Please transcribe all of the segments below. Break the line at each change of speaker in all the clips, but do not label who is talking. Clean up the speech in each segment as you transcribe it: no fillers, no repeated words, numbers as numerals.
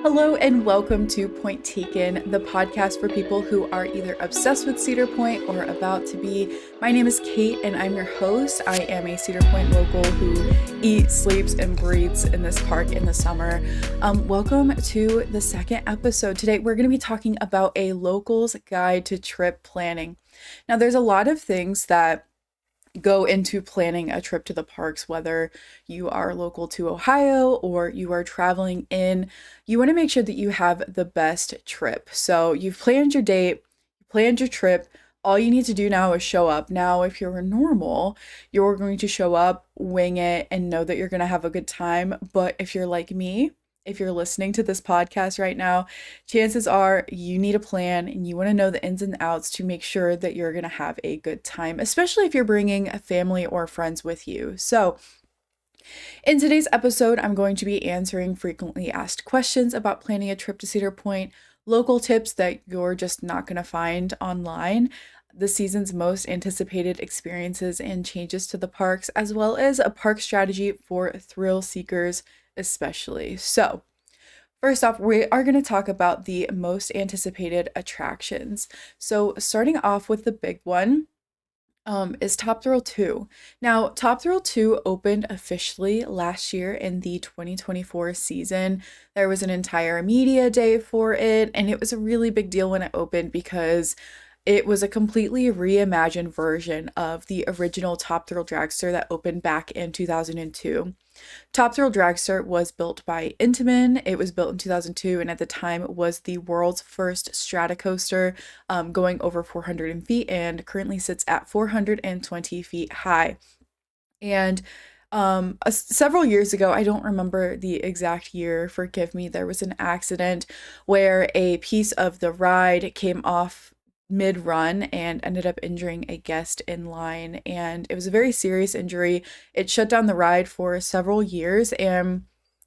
Hello and welcome to Point Taken, the podcast for people who are either obsessed with Cedar Point or about to be. My name is Kate and I'm your host. I am a Cedar Point local who eats, sleeps, and breathes in this park in the summer. Welcome to the second episode. Today we're going to be talking about a local's guide to trip planning. Now there's a lot of things that go into planning a trip to the parks, whether you are local to Ohio or you are traveling in. You want to make sure that you have the best trip. So you've planned your date, planned your trip. All you need to do now is show up. Now, if you're normal, you're going to show up, wing it, and know that you're going to have a good time. But if you're like me, if you're listening to this podcast right now, chances are you need a plan and you want to know the ins and outs to make sure that you're going to have a good time, especially if you're bringing a family or friends with you. So in today's episode, I'm going to be answering frequently asked questions about planning a trip to Cedar Point, local tips that you're just not going to find online, the season's most anticipated experiences and changes to the parks, as well as a park strategy for thrill seekers especially. So first off, we are going to talk about the most anticipated attractions. So starting off with the big one is Top Thrill 2. Now, Top Thrill 2 opened officially last year in the 2024 season. There was an entire media day for it, and it was a really big deal when it opened because it was a completely reimagined version of the original Top Thrill Dragster that opened back in 2002. Top Thrill Dragster was built by Intamin. It was built in 2002 and at the time was the world's first strata coaster, going over 400 feet and currently sits at 420 feet high. And several years ago, I don't remember the exact year, forgive me, there was an accident where a piece of the ride came off mid-run and ended up injuring a guest in line, and it was a very serious injury. It shut down the ride for several years, and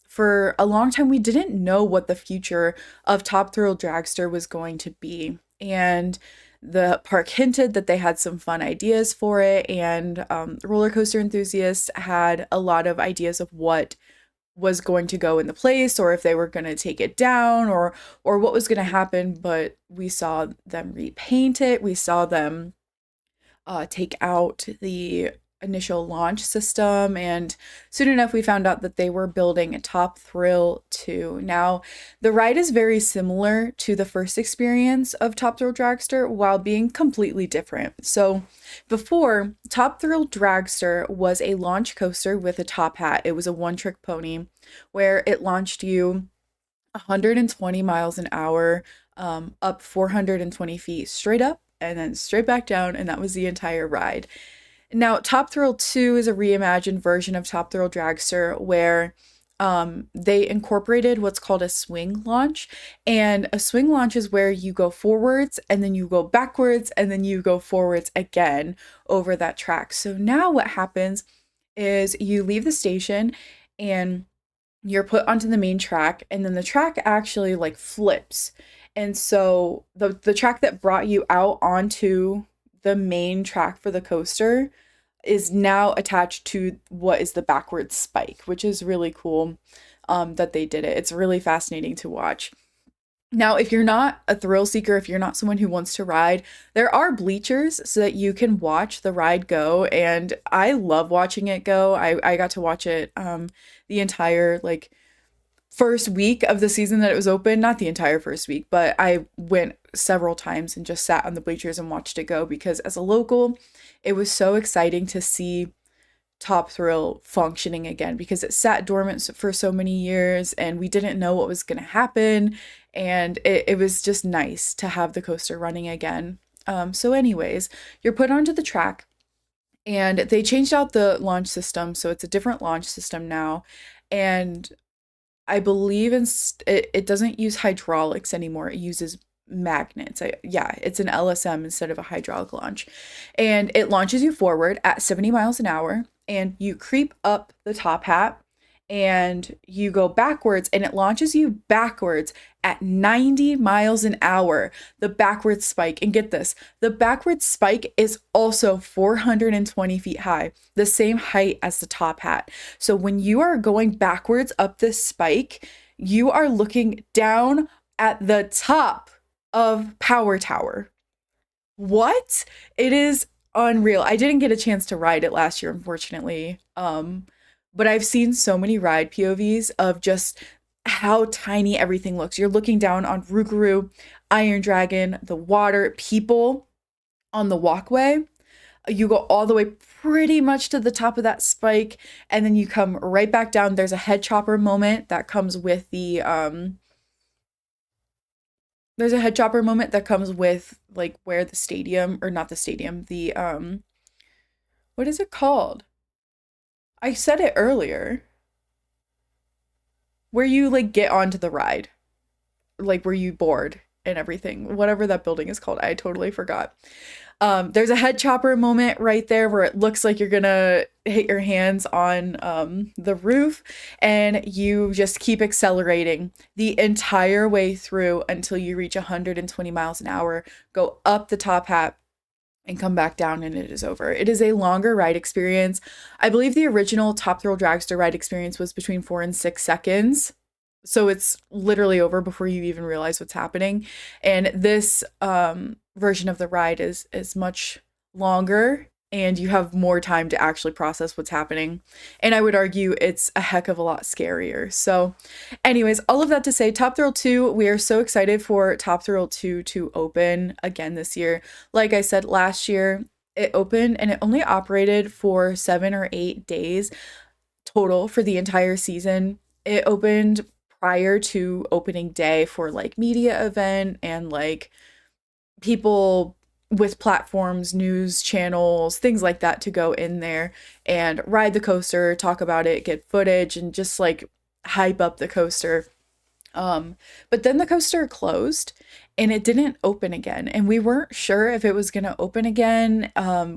for a long time we didn't know what the future of Top Thrill Dragster was going to be, and the park hinted that they had some fun ideas for it, and roller coaster enthusiasts had a lot of ideas of what was going to go in the place, or if they were going to take it down, or what was going to happen. But we saw them repaint it. We saw them take out the initial launch system, and soon enough we found out that they were building a Top Thrill 2. Now, the ride is very similar to the first experience of Top Thrill Dragster while being completely different. So before, Top Thrill Dragster was a launch coaster with a top hat. It was a one-trick pony where it launched you 120 miles an hour, up 420 feet straight up and then straight back down, and that was the entire ride. Now, Top Thrill 2 is a reimagined version of Top Thrill Dragster where they incorporated what's called a swing launch. And a swing launch is where you go forwards and then you go backwards and then you go forwards again over that track. So now what happens is you leave the station and you're put onto the main track, and then the track actually like flips. And so the track that brought you out onto the main track for the coaster is now attached to what is the backwards spike, which is really cool that they did it. It's really fascinating to watch. Now, if you're not a thrill seeker, if you're not someone who wants to ride, there are bleachers so that you can watch the ride go, and I love watching it go. I got to watch it the entire first week of the season that it was open, not the entire first week, but I went several times and just sat on the bleachers and watched it go, because as a local, it was so exciting to see Top Thrill functioning again, because it sat dormant for so many years and we didn't know what was going to happen, and it was just nice to have the coaster running again. So anyways, you're put onto the track and they changed out the launch system, so it's a different launch system now, and I believe it doesn't use hydraulics anymore. It uses magnets. It's an LSM instead of a hydraulic launch. And it launches you forward at 70 miles an hour, and you creep up the top hat and you go backwards, and it launches you backwards at 90 miles an hour, the backwards spike. And get this, the backwards spike is also 420 feet high, the same height as the top hat. So when you are going backwards up this spike, You are looking down at the top of Power Tower. What? It is unreal. I didn't get a chance to ride it last year, unfortunately. But I've seen so many ride POVs of just how tiny everything looks. You're looking down on Rougarou, Iron Dragon, the water, people on the walkway. You go all the way pretty much to the top of that spike, and then you come right back down. There's a head chopper moment that comes with the there's a head chopper moment that comes with like where the stadium, or not the stadium, the what is it called? I said it earlier. Where you like get onto the ride, like where you board and everything. Whatever that building is called, I totally forgot. There's a head chopper moment right there where it looks like you're gonna hit your hands on the roof, and you just keep accelerating the entire way through until you reach 120 miles an hour, go up the top hat, and come back down, and it is over. It is a longer ride experience. I believe the original Top Thrill Dragster ride experience was between 4 and 6 seconds. So it's literally over before you even realize what's happening. And this version of the ride is much longer, and you have more time to actually process what's happening. And I would argue it's a heck of a lot scarier. So anyways, all of that to say, Top Thrill 2, we are so excited for Top Thrill 2 to open again this year. Like I said, last year it opened and it only operated for 7 or 8 days total for the entire season. It opened prior to opening day for like media event and like people with platforms, news channels, things like that to go in there and ride the coaster, talk about it, get footage, and just like hype up the coaster. But then the coaster closed and it didn't open again. And we weren't sure if it was going to open again.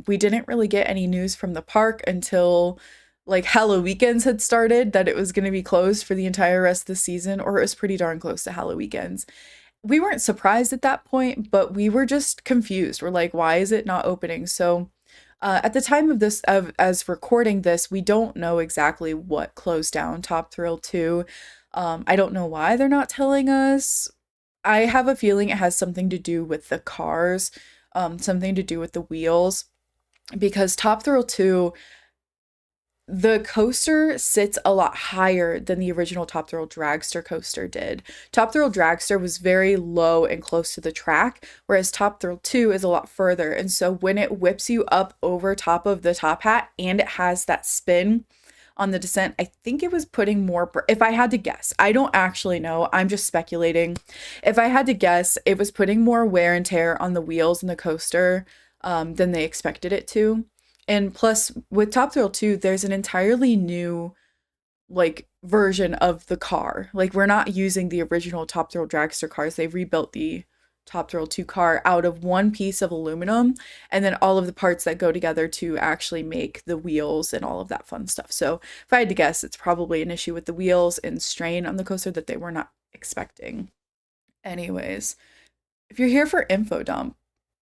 We didn't really get any news from the park until like Halloween had started that it was going to be closed for the entire rest of the season, or it was pretty darn close to Halloween. We weren't surprised at that point, but we were just confused. We're like, why is it not opening? So at the time of this, as recording this, we don't know exactly what closed down Top Thrill 2. I don't know why they're not telling us. I have a feeling it has something to do with the cars, something to do with the wheels, because Top Thrill 2, the coaster sits a lot higher than the original Top Thrill Dragster coaster did. Top Thrill Dragster was very low and close to the track, whereas Top Thrill 2 is a lot further. And so when it whips you up over top of the top hat and it has that spin on the descent, I think it was putting more, if I had to guess, I don't actually know, I'm just speculating. If I had to guess, it was putting more wear and tear on the wheels and the coaster than they expected it to. And plus, with Top Thrill 2, there's an entirely new, like, version of the car. Like, we're not using the original Top Thrill Dragster cars. They rebuilt the Top Thrill 2 car out of one piece of aluminum, and then all of the parts that go together to actually make the wheels and all of that fun stuff. So, if I had to guess, it's probably an issue with the wheels and strain on the coaster that they were not expecting. Anyways, if you're here for info dump,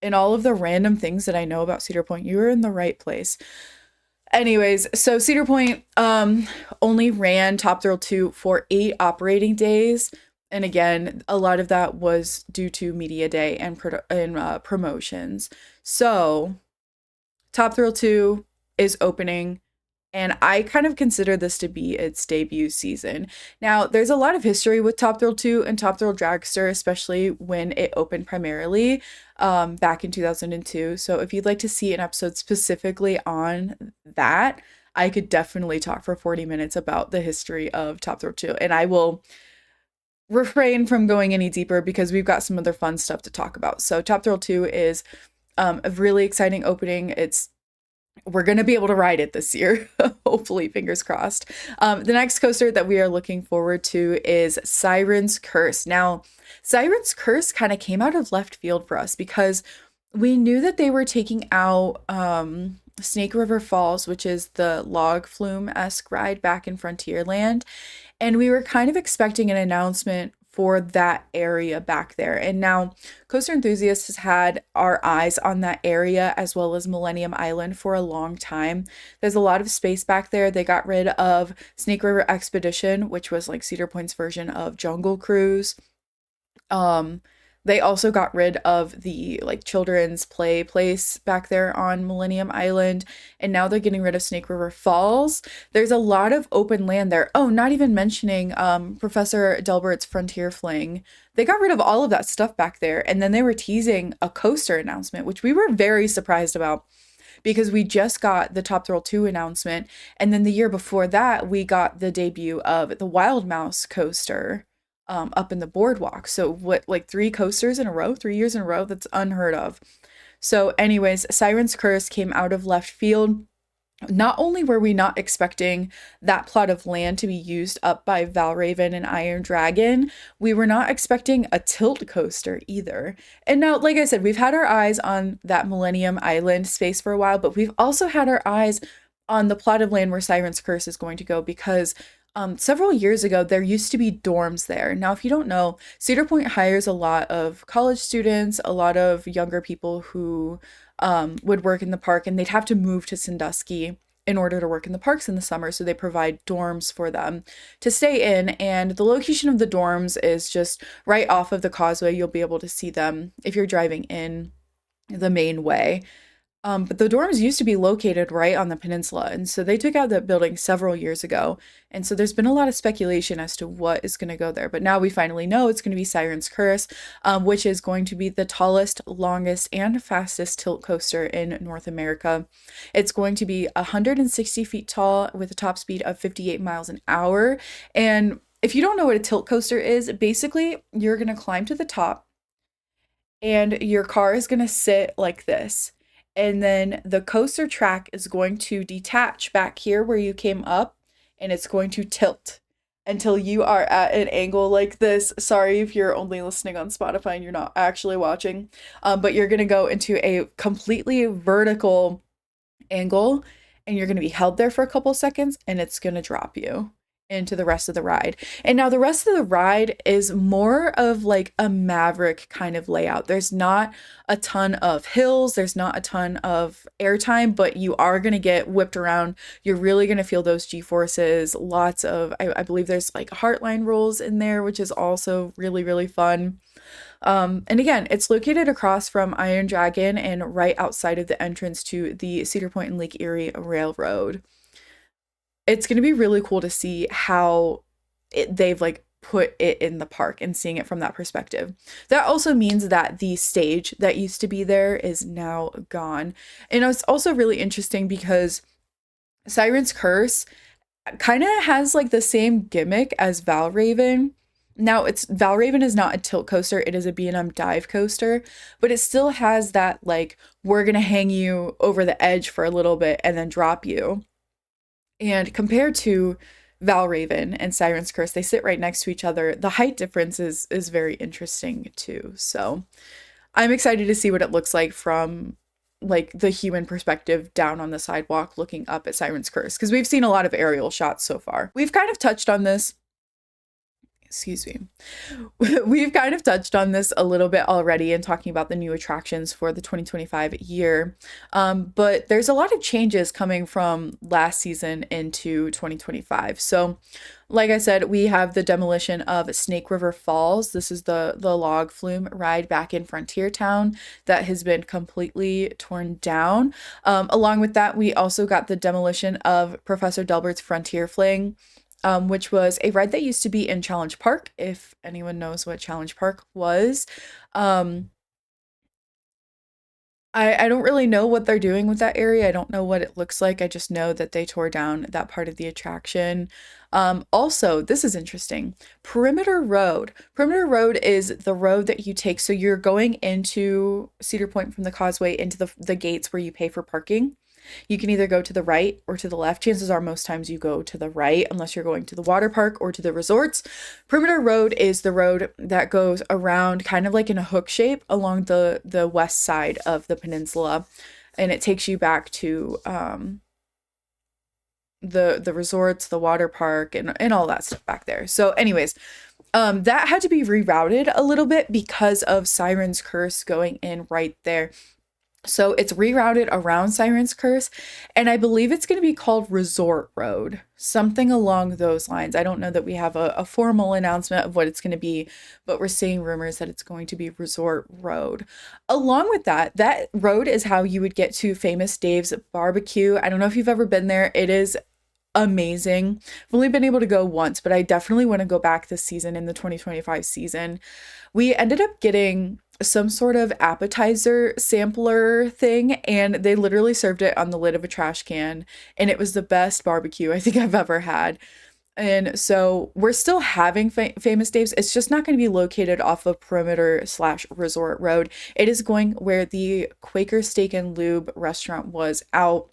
and all of the random things that I know about Cedar Point, you're in the right place. Anyways, so Cedar Point only ran Top Thrill 2 for 8 operating days. And again, a lot of that was due to media day and promotions. So Top Thrill 2 is opening, and I kind of consider this to be its debut season. Now, there's a lot of history with Top Thrill 2 and Top Thrill Dragster, especially when it opened primarily back in 2002. So if you'd like to see an episode specifically on that, I could definitely talk for 40 minutes about the history of Top Thrill 2. And I will refrain from going any deeper because we've got some other fun stuff to talk about. So Top Thrill 2 is a really exciting opening. We're going to be able to ride it this year. Hopefully, fingers crossed. The next coaster that we are looking forward to is Siren's Curse. Now, Siren's Curse kind of came out of left field for us because we knew that they were taking out Snake River Falls, which is the log flume-esque ride back in Frontierland. And we were kind of expecting an announcement for that area back there. And now Coaster Enthusiasts has had our eyes on that area as well as Millennium Island for a long time. There's a lot of space back there. They got rid of Snake River Expedition, which was like Cedar Point's version of Jungle Cruise. They also got rid of the like children's play place back there on Millennium Island, and now they're getting rid of Snake River Falls. There's a lot of open land there. Oh, not even mentioning Professor Delbert's Frontier Fling. They got rid of all of that stuff back there, and then they were teasing a coaster announcement, which we were very surprised about because we just got the Top Thrill 2 announcement, and then the year before that, we got the debut of the Wild Mouse coaster up in the boardwalk. So what, like 3 coasters in a row, 3 years in a row? That's unheard of. So anyways, Siren's Curse came out of left field. Not only were we not expecting that plot of land to be used up by Valraven and Iron Dragon, we were not expecting a tilt coaster either. And now, like I said, we've had our eyes on that Millennium Island space for a while, but we've also had our eyes on the plot of land where Siren's Curse is going to go because several years ago, there used to be dorms there. Now, if you don't know, Cedar Point hires a lot of college students, a lot of younger people who would work in the park, and they'd have to move to Sandusky in order to work in the parks in the summer. So they provide dorms for them to stay in. And the location of the dorms is just right off of the causeway. You'll be able to see them if you're driving in the main way. But the dorms used to be located right on the peninsula, and so they took out that building several years ago. And so there's been a lot of speculation as to what is going to go there. But now we finally know it's going to be Siren's Curse, which is going to be the tallest, longest, and fastest tilt coaster in North America. It's going to be 160 feet tall with a top speed of 58 miles an hour. And if you don't know what a tilt coaster is, basically you're going to climb to the top, and your car is going to sit like this. And then the coaster track is going to detach back here where you came up, and it's going to tilt until you are at an angle like this. Sorry if you're only listening on Spotify and you're not actually watching, but you're going to go into a completely vertical angle, and you're going to be held there for a couple seconds, and it's going to drop you into the rest of the ride. And now the rest of the ride is more of like a Maverick kind of layout. There's not a ton of hills, there's not a ton of airtime, but you are going to get whipped around. You're really going to feel those G-forces. Lots of, I believe there's like heartline rolls in there, which is also really, really fun. And again, it's located across from Iron Dragon and right outside of the entrance to the Cedar Point and Lake Erie Railroad. It's going to be really cool to see how they've like put it in the park and seeing it from that perspective. That also means that the stage that used to be there is now gone. And it's also really interesting because Siren's Curse kind of has like the same gimmick as Valraven. Now, Valraven is not a tilt coaster, it is a B&M dive coaster, but it still has that like, we're going to hang you over the edge for a little bit and then drop you. And compared to Valraven and Siren's Curse, they sit right next to each other. The height difference is very interesting too. So I'm excited to see what it looks like from like the human perspective down on the sidewalk looking up at Siren's Curse, because we've seen a lot of aerial shots so far. We've kind of touched on this. Excuse me. We've kind of touched on this a little bit already in talking about the new attractions for the 2025 year. But there's a lot of changes coming from last season into 2025. So like I said, we have the demolition of Snake River Falls. This is the log flume ride back in Frontier Town that has been completely torn down. Along with that, we also got the demolition of Professor Delbert's Frontier Fling, which was a ride that used to be in Challenge Park, if anyone knows what Challenge Park was. I don't really know what they're doing with that area. I don't know what it looks like. I just know that they tore down that part of the attraction. Also, this is interesting. Perimeter Road. Perimeter Road is the road that you take. So you're going into Cedar Point from the causeway into the gates where you pay for parking. You can either go to the right or to the left. Chances are most times you go to the right unless you're going to the water park or to the resorts. Perimeter Road is the road that goes around kind of like in a hook shape along the west side of the peninsula, and it takes you back to the resorts, the water park, and all that stuff back there. So anyways, That had to be rerouted a little bit because of Siren's Curse going in right there. So it's rerouted around Siren's Curse, and I believe it's going to be called Resort Road, something along those lines. I don't know that we have a formal announcement of what it's going to be, but we're seeing rumors that it's going to be Resort Road. Along with that, that road is how you would get to Famous Dave's barbecue. I don't know if you've ever been there. It is amazing. I've only been able to go once, but I definitely want to go back this season in the 2025 season. We ended up getting some sort of appetizer sampler thing, and they literally served it on the lid of a trash can, and it was the best barbecue I think I've ever had. And so we're still having Famous Dave's. It's just not going to be located off of Perimeter slash Resort Road. It is going where the Quaker Steak and Lube restaurant was, out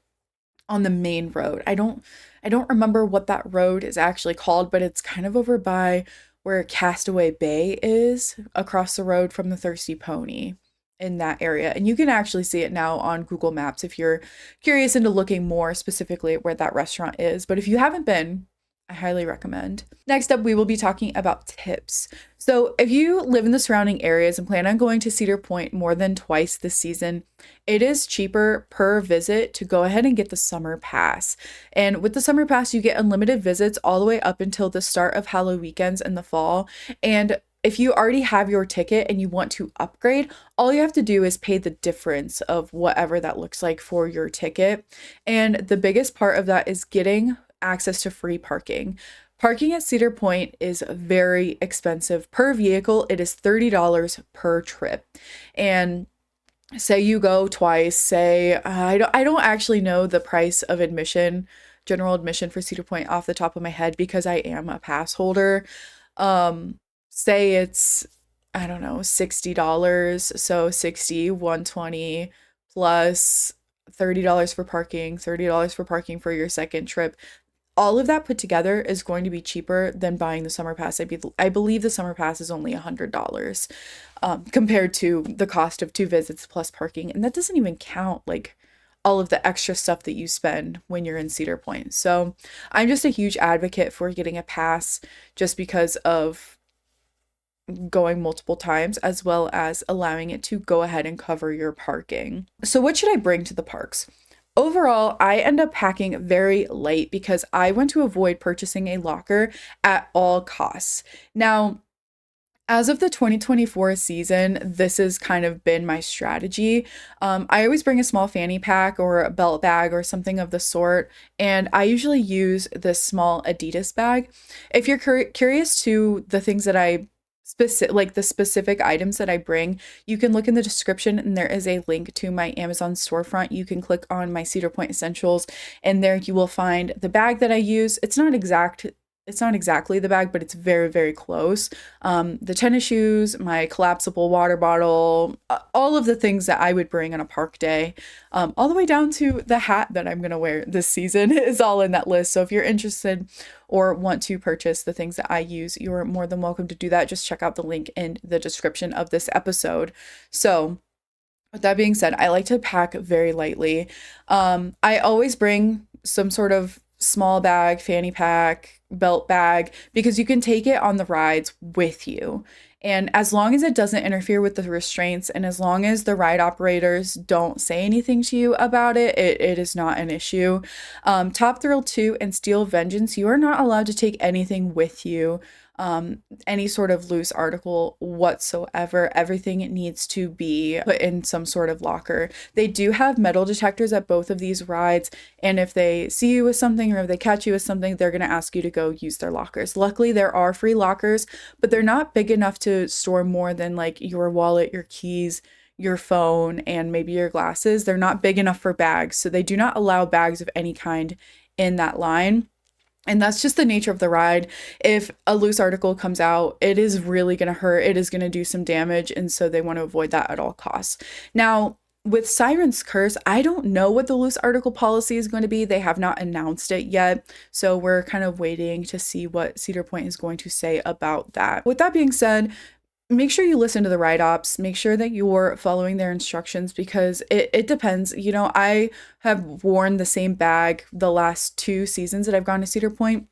on the main road. I don't remember what that road is actually called, but it's kind of over by where Castaway Bay is, across the road from the Thirsty Pony, in that area. And you can actually see it now on Google Maps if you're curious into looking more specifically at where that restaurant is. But if you haven't been, I highly recommend. Next up, we will be talking about tips. So if you live in the surrounding areas and plan on going to Cedar Point more than twice this season, it is cheaper per visit to go ahead and get the summer pass. And with the summer pass, you get unlimited visits all the way up until the start of Halloween weekends in the fall. And if you already have your ticket and you want to upgrade, all you have to do is pay the difference of whatever that looks like for your ticket. And the biggest part of that is getting access to free parking. Parking at Cedar Point is very expensive per vehicle. It is $30 per trip. And say you go twice, say I don't actually know the price of admission, general admission for Cedar Point off the top of my head because I am a pass holder. Say it's, I don't know, $60. So 60, 120 plus $30 for parking, $30 for parking for your second trip. All of that put together is going to be cheaper than buying the summer pass. I believe the summer pass is only $100 compared to the cost of 2 visits plus parking. And that doesn't even count like all of the extra stuff that you spend when you're in Cedar Point. So I'm just a huge advocate for getting a pass just because of going multiple times, as well as allowing it to go ahead and cover your parking. So what should I bring to the parks? Overall, I end up packing very light because I want to avoid purchasing a locker at all costs. Now, as of the 2024 season, this has kind of been my strategy. I always bring a small fanny pack or a belt bag or something of the sort, and I usually use this small Adidas bag. If you're curious to the things that I like the specific items that I bring, you can look in the description and there is a link to my Amazon storefront. You can click on my Cedar Point Essentials and there you will find the bag that I use. It's not exactly the bag, but it's very, very close. The tennis shoes, my collapsible water bottle, all of the things that I would bring on a park day, all the way down to the hat that I'm going to wear this season is all in that list. So if you're interested or want to purchase the things that I use, you're more than welcome to do that. Just check out the link in the description of this episode. So with that being said, I like to pack very lightly. I always bring some sort of small bag, fanny pack, belt bag, because you can take it on the rides with you. And as long as it doesn't interfere with the restraints and as long as the ride operators don't say anything to you about it, it is not an issue. Top Thrill 2 and Steel Vengeance, you are not allowed to take anything with you. Any sort of loose article whatsoever. Everything needs to be put in some sort of locker. They do have metal detectors at both of these rides, and if they see you with something or if they catch you with something, they're going to ask you to go use their lockers. Luckily, there are free lockers, but they're not big enough to store more than like your wallet, your keys, your phone, and maybe your glasses. They're not big enough for bags, so they do not allow bags of any kind in that line. And that's just the nature of the ride. If a loose article comes out, it is really going to hurt. It is going to do some damage. And so they want to avoid that at all costs. Now, with Siren's Curse, I don't know what the loose article policy is going to be. They have not announced it yet. So we're kind of waiting to see what Cedar Point is going to say about that. With that being said, make sure you listen to the ride ops. Make sure that you're following their instructions because it depends. You know, I have worn the same bag the last 2 seasons that I've gone to Cedar Point.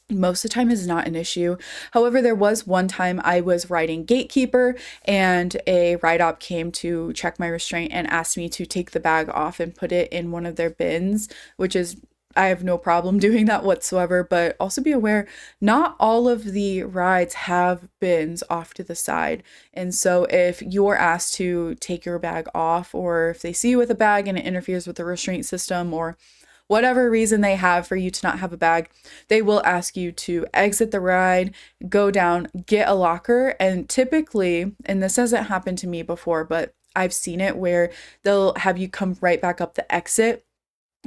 most of the time is not an issue. However, there was one time I was riding Gatekeeper and a ride op came to check my restraint and asked me to take the bag off and put it in one of their bins, which is I have no problem doing that whatsoever, but also be aware not all of the rides have bins off to the side. And so if you're asked to take your bag off, or if they see you with a bag and it interferes with the restraint system, or whatever reason they have for you to not have a bag, they will ask you to exit the ride, go down, get a locker. And typically, and this hasn't happened to me before, but I've seen it where they'll have you come right back up the exit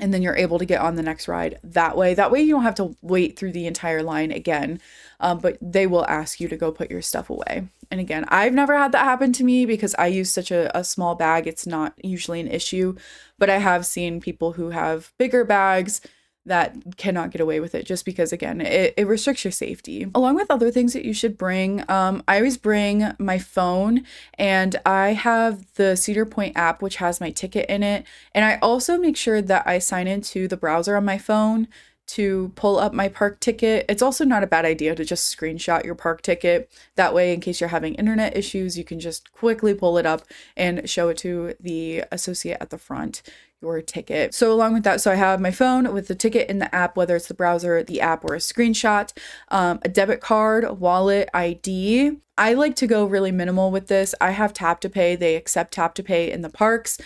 and then you're able to get on the next ride that way. That way you don't have to wait through the entire line again, but they will ask you to go put your stuff away. And again, I've never had that happen to me because I use such a small bag. It's not usually an issue, but I have seen people who have bigger bags that cannot get away with it just because, again, it restricts your safety. Along with other things that you should bring, I always bring my phone, and I have the Cedar Point app, which has my ticket in it. And I also make sure that I sign into the browser on my phone to pull up my park ticket. It's also not a bad idea to just screenshot your park ticket. That way, in case you're having internet issues, you can just quickly pull it up and show it to the associate at the front, your ticket. So along with that, so I have my phone with the ticket in the app, whether it's the browser, the app, or a screenshot, a debit card, wallet, ID. I like to go really minimal with this. I have tap to pay. They accept tap to pay in the parks.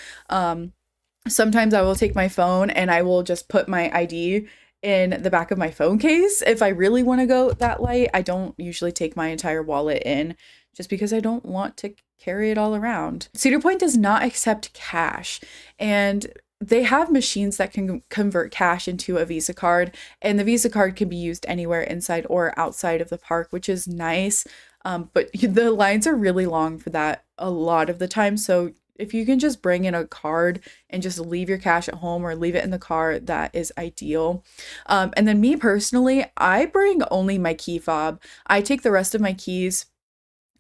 Sometimes I will take my phone and I will just put my ID in the back of my phone case. If I really want to go that light, I don't usually take my entire wallet in just because I don't want to carry it all around. Cedar Point does not accept cash, and they have machines that can convert cash into a Visa card, and the Visa card can be used anywhere inside or outside of the park, which is nice. But the lines are really long for that a lot of the time. So if you can just bring in a card and just leave your cash at home or leave it in the car, that is ideal. And then me personally, I bring only my key fob. I take the rest of my keys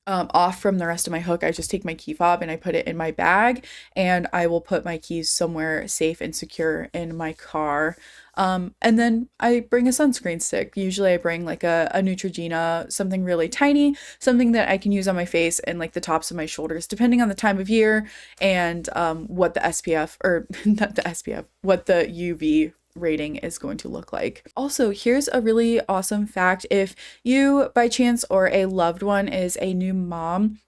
off from the rest of my hook. I just take my key fob and I put it in my bag, and I will put my keys somewhere safe and secure in my car. And then I bring a sunscreen stick. Usually I bring like a Neutrogena, something really tiny, something that I can use on my face and like the tops of my shoulders, depending on the time of year and what the SPF, or not the SPF, what the UV rating is going to look like. Also, here's a really awesome fact. If you by chance or a loved one is a new mom,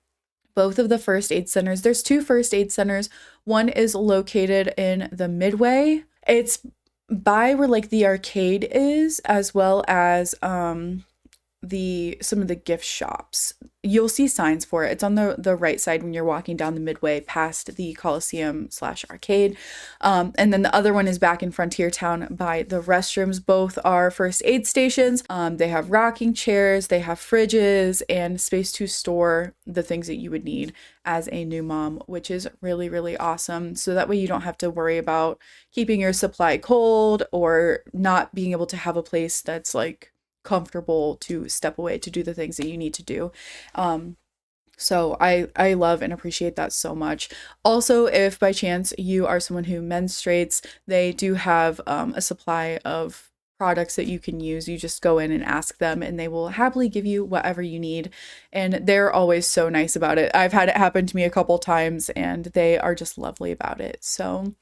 both of the first aid centers, there's two first aid centers. One is located in the Midway. It's by where like the arcade is, as well as some of the gift shops. You'll see signs for it. It's on the right side when you're walking down the Midway past the Coliseum/arcade. And then the other one is back in Frontier Town by the restrooms. Both are first aid stations. They have rocking chairs, they have fridges, and space to store the things that you would need as a new mom, which is really, really awesome. So that way you don't have to worry about keeping your supply cold or not being able to have a place that's like comfortable to step away to do the things that you need to do. So I love and appreciate that so much. Also, if by chance you are someone who menstruates, they do have a supply of products that you can use. You just go in and ask them and they will happily give you whatever you need. And they're always so nice about it. I've had it happen to me a couple times and they are just lovely about it. So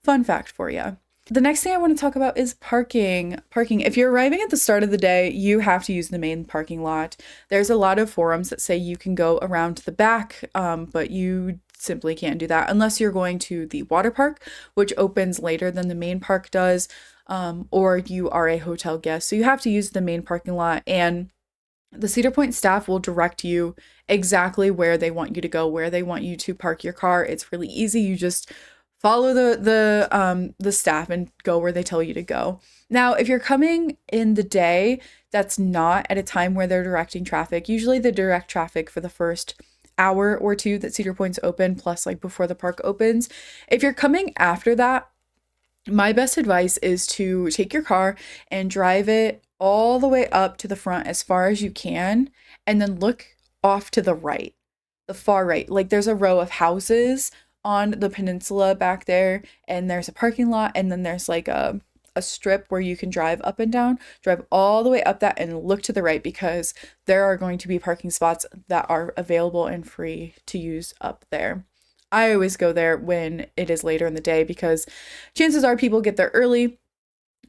fun fact for you. The next thing I want to talk about is parking. Parking. If you're arriving at the start of the day, you have to use the main parking lot. There's a lot of forums that say you can go around to the back, but you simply can't do that unless you're going to the water park, which opens later than the main park does, or you are a hotel guest. So you have to use the main parking lot, and the Cedar Point staff will direct you exactly where they want you to go, where they want you to park your car. It's really easy. You just follow the staff and go where they tell you to go. Now, if you're coming in the day, that's not at a time where they're directing traffic. Usually they direct traffic for the first hour or two that Cedar Point's open, plus like before the park opens. If you're coming after that, my best advice is to take your car and drive it all the way up to the front as far as you can, and then look off to the right, the far right. Like there's a row of houses on the peninsula back there, and there's a parking lot, and then there's like a a strip where you can drive up and down. Drive all the way up that and look to the right because there are going to be parking spots that are available and free to use up there. I always go there when it is later in the day because chances are people get there early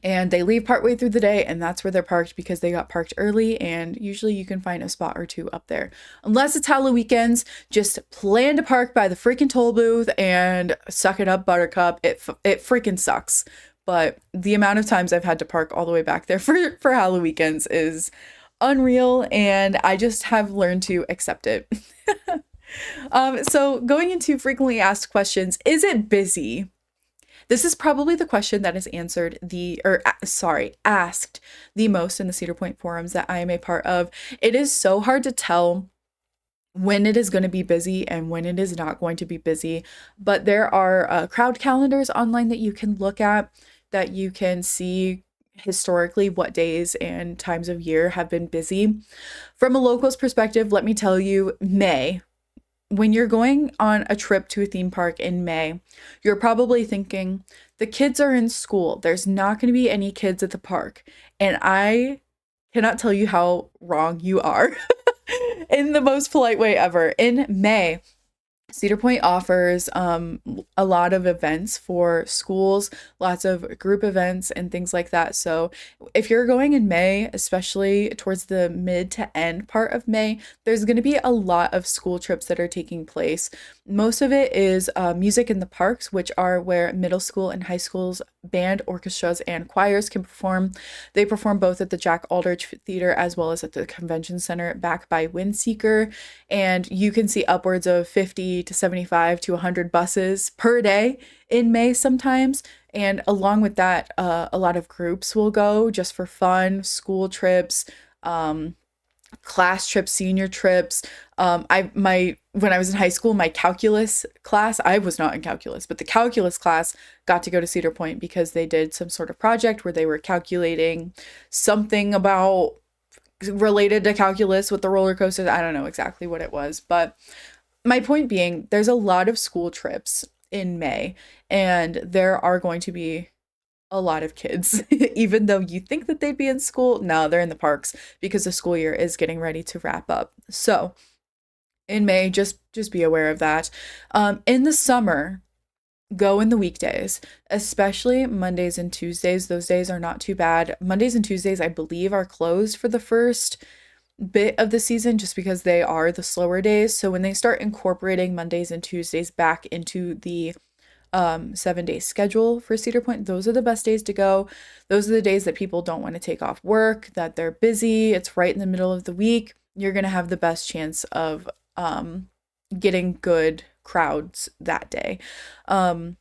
and they leave partway through the day, and that's where they're parked because they got parked early, and usually you can find a spot or two up there. Unless it's Halloween weekends, just plan to park by the freaking toll booth and suck it up, buttercup. It freaking sucks. But the amount of times I've had to park all the way back there for Halloween weekends is unreal, and I just have learned to accept it. So going into frequently asked questions, is it busy? This is probably the question that is asked the most in the Cedar Point forums that I am a part of. It is so hard to tell when it is going to be busy and when it is not going to be busy, but there are crowd calendars online that you can look at, that you can see historically what days and times of year have been busy. From a local's perspective, let me tell you, May. When you're going on a trip to a theme park in May, you're probably thinking, the kids are in school. There's not going to be any kids at the park. And I cannot tell you how wrong you are in the most polite way ever. In May, Cedar Point offers a lot of events for schools, lots of group events and things like that. So if you're going in May, especially towards the mid to end part of May, there's going to be a lot of school trips that are taking place. Most of it is music in the parks, which are where middle school and high schools band, orchestras, and choirs can perform. They perform both at the Jack Aldrich Theater as well as at the Convention Center back by Windseeker. And you can see upwards of 50 to 75 to 100 buses per day in May sometimes. And along with that, a lot of groups will go just for fun, school trips, class trips, senior trips. When I was in high school, my calculus class, I was not in calculus, but the calculus class got to go to Cedar Point because they did some sort of project where they were calculating something about related to calculus with the roller coasters. I don't know exactly what it was, but my point being, there's a lot of school trips in May, and there are going to be a lot of kids, even though you think that they'd be in school. No, they're in the parks because the school year is getting ready to wrap up. So in May, just be aware of that. In the summer, go in the weekdays, especially Mondays and Tuesdays. Those days are not too bad. Mondays and Tuesdays, I believe, are closed for the first bit of the season just because they are the slower days. So when they start incorporating Mondays and Tuesdays back into the 7-day schedule for Cedar Point, those are the best days to go. Those are the days that people don't want to take off work, that they're busy. It's right in the middle of the week. You're going to have the best chance of getting good crowds that day. When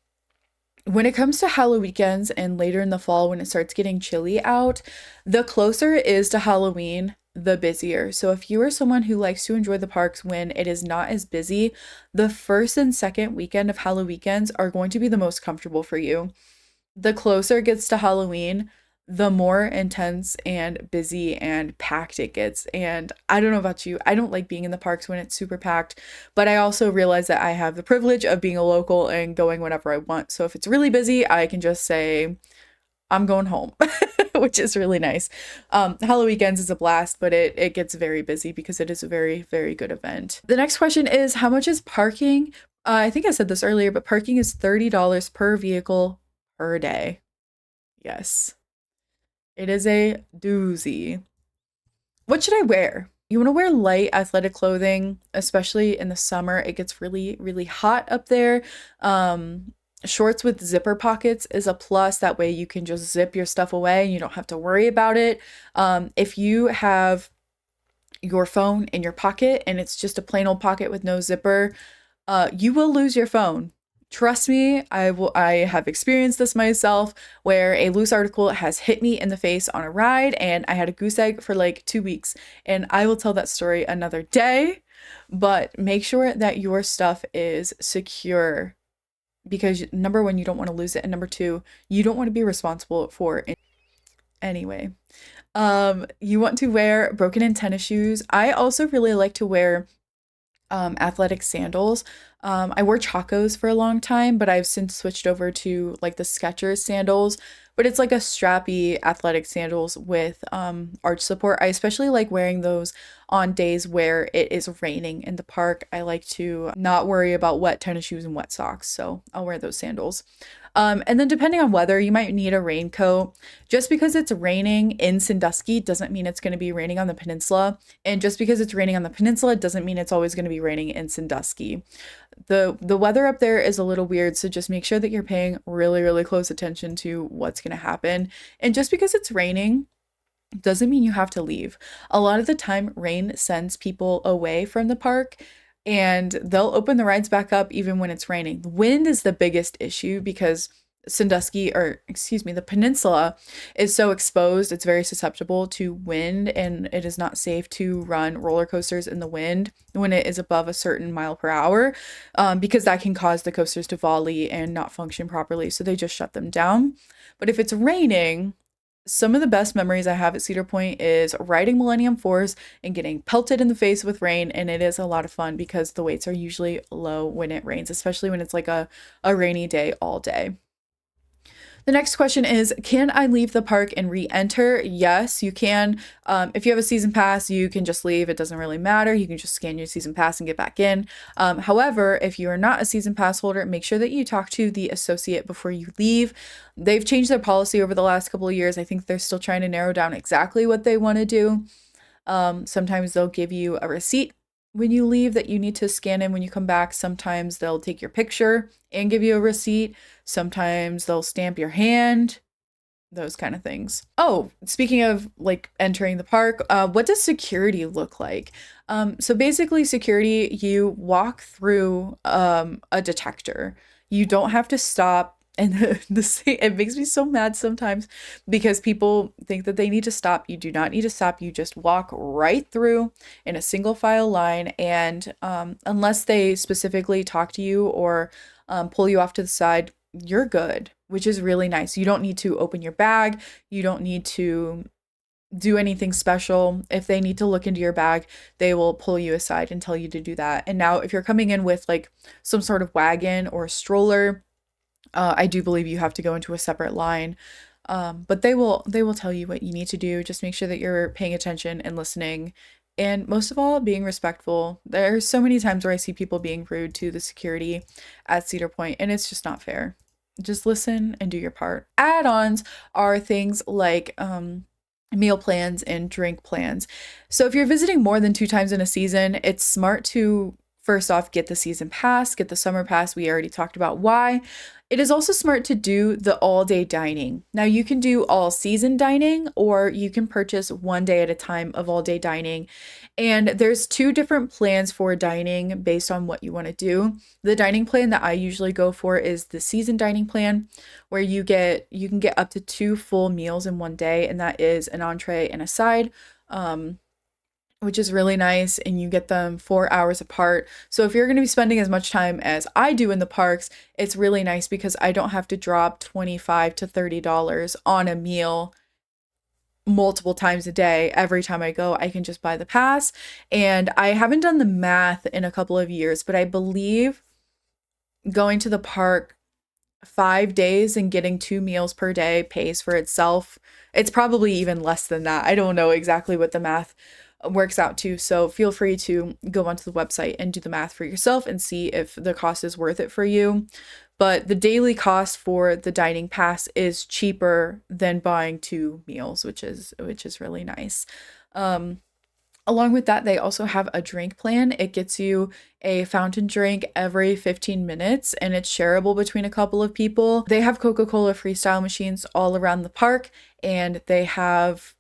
it comes to Halloween weekends and later in the fall when it starts getting chilly out, the closer it is to Halloween, the busier. So if you are someone who likes to enjoy the parks when it is not as busy, the first and second weekend of Halloween weekends are going to be the most comfortable for you. The closer it gets to Halloween, the more intense and busy and packed it gets. And I don't know about you, I don't like being in the parks when it's super packed, but I also realize that I have the privilege of being a local and going whenever I want. So if it's really busy, I can just say, I'm going home, which is really nice. Halloween weekends is a blast, but it gets very busy because it is a very, very good event. The next question is, how much is parking? I think I said this earlier, but parking is $30 per vehicle per day. Yes, it is a doozy. What should I wear? You want to wear light athletic clothing, especially in the summer. It gets really, really hot up there. Shorts with zipper pockets is a plus. That way you can just zip your stuff away and you don't have to worry about it. If you have your phone in your pocket and it's just a plain old pocket with no zipper, you will lose your phone. Trust me, I have experienced this myself, where a loose article has hit me in the face on a ride and I had a goose egg for like 2 weeks. And I will tell that story another day, but make sure that your stuff is secure, because number one, you don't want to lose it, and number two, you don't want to be responsible for it. Anyway, you want to wear broken in tennis shoes. I also really like to wear athletic sandals. I wore Chacos for a long time, but I've since switched over to like the Skechers sandals. But it's like a strappy athletic sandals with arch support. I especially like wearing those on days where it is raining in the park. I like to not worry about wet tennis shoes and wet socks, so I'll wear those sandals. And then depending on weather, you might need a raincoat. Just because it's raining in Sandusky doesn't mean it's going to be raining on the peninsula. And just because it's raining on the peninsula doesn't mean it's always going to be raining in Sandusky. The weather up there is a little weird, so just make sure that you're paying really, really close attention to what's going to happen. And just because it's raining doesn't mean you have to leave. A lot of the time, rain sends people away from the park and they'll open the rides back up even when it's raining. The wind is the biggest issue because the peninsula is so exposed. It's very susceptible to wind, and it is not safe to run roller coasters in the wind when it is above a certain mile per hour, because that can cause the coasters to volley and not function properly. So they just shut them down. But if it's raining, some of the best memories I have at Cedar Point is riding Millennium Force and getting pelted in the face with rain. And it is a lot of fun because the weights are usually low when it rains, especially when it's like a rainy day all day. The next question is, can I leave the park and re-enter? Yes, you can. If you have a season pass, you can just leave. It doesn't really matter. You can just scan your season pass and get back in. However, if you are not a season pass holder, make sure that you talk to the associate before you leave. They've changed their policy over the last couple of years. I think they're still trying to narrow down exactly what they want to do. Sometimes they'll give you a receipt when you leave that you need to scan in when you come back. Sometimes they'll take your picture and give you a receipt. Sometimes they'll stamp your hand, those kind of things. Oh, speaking of like entering the park, what does security look like? So basically security, you walk through a detector. You don't have to stop. And it makes me so mad sometimes because people think that they need to stop. You do not need to stop. You just walk right through in a single file line. And unless they specifically talk to you or pull you off to the side, you're good, which is really nice. You don't need to open your bag. You don't need to do anything special. If they need to look into your bag, they will pull you aside and tell you to do that. And now if you're coming in with like some sort of wagon or stroller, I do believe you have to go into a separate line, but they will tell you what you need to do. Just make sure that you're paying attention and listening, and most of all, being respectful. There's so many times where I see people being rude to the security at Cedar Point, and it's just not fair. Just listen and do your part. Add-ons are things like meal plans and drink plans. So if you're visiting more than 2 times in a season, it's smart to first off get the season pass, get the summer pass. We already talked about why. It is also smart to do the all-day dining. Now you can do all-season dining, or you can purchase 1 day at a time of all-day dining. And there's 2 different plans for dining based on what you want to do. The dining plan that I usually go for is the season dining plan, where you can get up to 2 full meals in 1 day, and that is an entree and a side. Which is really nice, and you get them 4 hours apart. So if you're going to be spending as much time as I do in the parks, it's really nice because I don't have to drop $25 to $30 on a meal multiple times a day. Every time I go, I can just buy the pass. And I haven't done the math in a couple of years, but I believe going to the park 5 days and getting 2 meals per day pays for itself. It's probably even less than that. I don't know exactly what the math works out to, so feel free to go onto the website and do the math for yourself and see if the cost is worth it for you. But the daily cost for the dining pass is cheaper than buying 2 meals, which is really nice. Along with that, they also have a drink plan. It gets you a fountain drink every 15 minutes, and it's shareable between a couple of people. They have Coca-Cola freestyle machines all around the park, and they have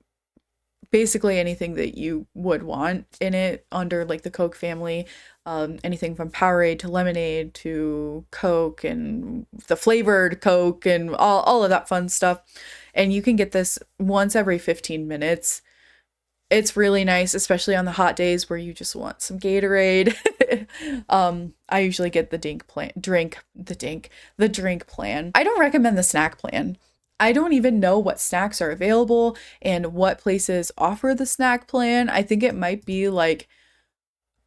basically anything that you would want in it under like the Coke family. Anything from Powerade to lemonade to Coke and the flavored Coke and all of that fun stuff. And you can get this once every 15 minutes. It's really nice, especially on the hot days where you just want some Gatorade. I usually get the drink plan. I don't recommend the snack plan. I don't even know what snacks are available and what places offer the snack plan. I think it might be like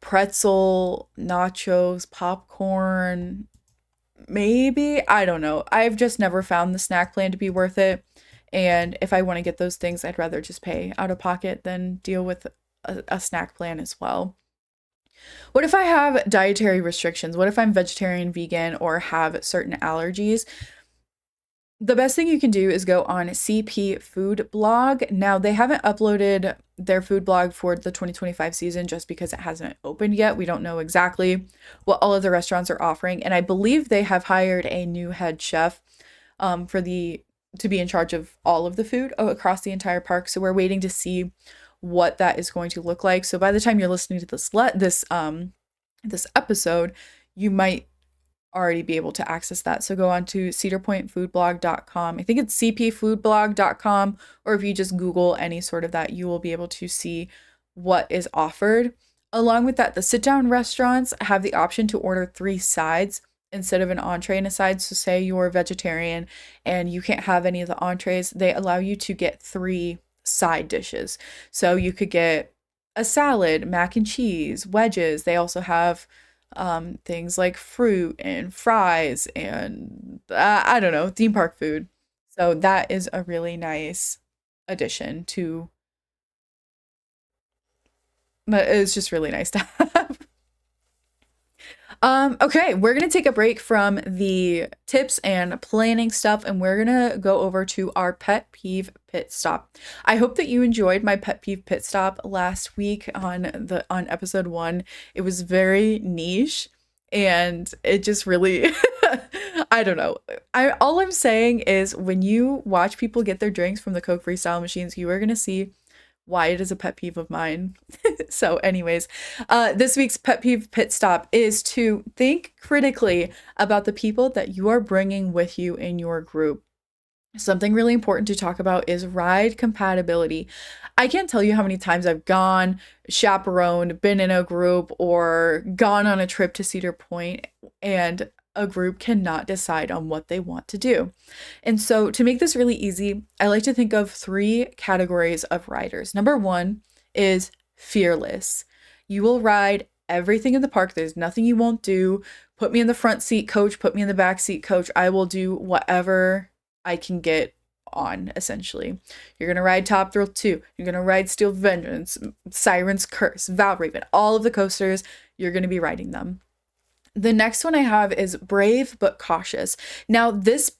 pretzel, nachos, popcorn, maybe. I don't know. I've just never found the snack plan to be worth it. And if I want to get those things, I'd rather just pay out of pocket than deal with a snack plan as well. What if I have dietary restrictions? What if I'm vegetarian, vegan, or have certain allergies? The best thing you can do is go on CP Food Blog. Now, they haven't uploaded their food blog for the 2025 season just because it hasn't opened yet. We don't know exactly what all of the restaurants are offering. And I believe they have hired a new head chef for the to be in charge of all of the food across the entire park. So we're waiting to see what that is going to look like. So by the time you're listening to this episode, you might already be able to access that. So go on to cedarpointfoodblog.com. I think it's cpfoodblog.com, or if you just Google any sort of that, you will be able to see what is offered. Along with that, the sit down restaurants have the option to order 3 sides instead of an entree and a side. So say you're a vegetarian and you can't have any of the entrees, they allow you to get 3 side dishes. So you could get a salad, mac and cheese, wedges. They also have things like fruit and fries and I don't know, theme park food. So that is a really nice addition to, but it's just really nice to have. Okay, we're gonna take a break from the tips and planning stuff, and we're gonna go over to our pet peeve pit stop. I hope that you enjoyed my pet peeve pit stop last week on episode 1. It was very niche, and it just really I don't know. I all I'm saying is when you watch people get their drinks from the Coke freestyle machines, you are gonna see why it is a pet peeve of mine. So, anyways, this week's pet peeve pit stop is to think critically about the people that you are bringing with you in your group. Something really important to talk about is ride compatibility. I can't tell you how many times I've gone, chaperoned, been in a group, or gone on a trip to Cedar Point, and a group cannot decide on what they want to do. And so, to make this really easy, I like to think of 3 categories of riders. Number 1 is fearless. You will ride everything in the park. There's nothing you won't do. Put me in the front seat, coach. Put me in the back seat, coach. I will do whatever I can get on, essentially. You're going to ride Top Thrill 2. You're going to ride Steel Vengeance, Siren's Curse, Valraven, all of the coasters. You're going to be riding them. The next one I have is brave but cautious. Now, this